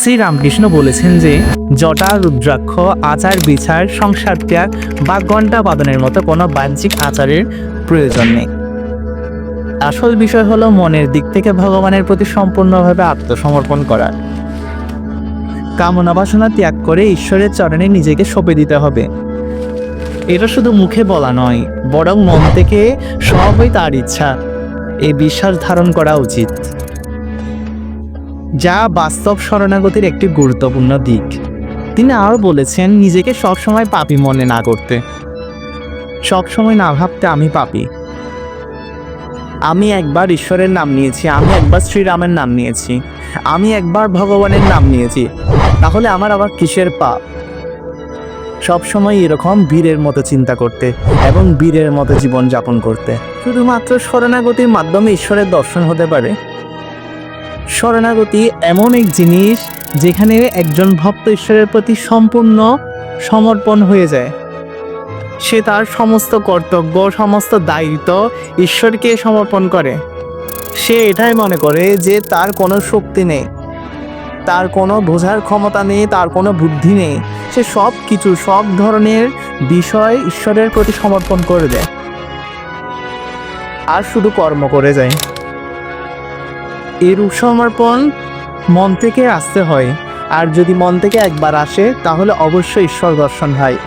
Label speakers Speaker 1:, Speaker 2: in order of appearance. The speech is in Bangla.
Speaker 1: শ্রীরামকৃষ্ণ বলেছেন যে জটা, রুদ্রাক্ষ, আচার বিচার, সংসার ত্যাগ বা ঘণ্টা বাদনের মতো কোনো বাহ্যিক আচারের প্রয়োজন নেই। আসল বিষয় হলো মনের দিক থেকে ভগবানের প্রতি সম্পূর্ণভাবে আত্মসমর্পণ করা। কামনা বাসনা ত্যাগ করে ঈশ্বরের চরণে নিজেকে সঁপে দিতে হবে। এটা শুধু মুখে বলা নয়, বরং মন থেকে সবই তার ইচ্ছা, এই বিশ্বাস ধারণ করা উচিত, যা বাস্তব শরণাগতির একটি গুরুত্বপূর্ণ দিক। তিনি আরও বলেছেন, নিজেকে সবসময় পাপী মনে না করতে, সবসময় না ভাবতে আমি পাপী, আমি একবার ঈশ্বরের নাম নিয়েছি, আমি একবার শ্রীরামের নাম নিয়েছি, আমি একবার ভগবানের নাম নিয়েছি, তাহলে আমার আবার কিসের পাপ? সবসময় এরকম বীরের মতো চিন্তা করতে এবং বীরের মতো জীবন যাপন করতে। শুধুমাত্র শরণাগতির মাধ্যমে ঈশ্বরের দর্শন হতে পারে। শরণাগতি এমন এক জিনিস যেখানে একজন ভক্ত ঈশ্বরের প্রতি সম্পূর্ণ সমর্পণ হয়ে যায়। সে তার সমস্ত কর্তব্য, সমস্ত দায়িত্ব ঈশ্বরকে সমর্পণ করে। সে এটাই মনে করে যে তার কোনো শক্তি নেই, তার কোনো বোঝার ক্ষমতা নেই, তার কোনো বুদ্ধি নেই। সে সব কিছু, সব ধরনের বিষয় ঈশ্বরের প্রতি সমর্পণ করে দেয় আর শুধু কর্ম করে যায়। এর সমর্পণ মন থেকে আসতে হয়, আর যদি মন থেকে একবার আসে তাহলে অবশ্যই ঈশ্বর দর্শন হয়।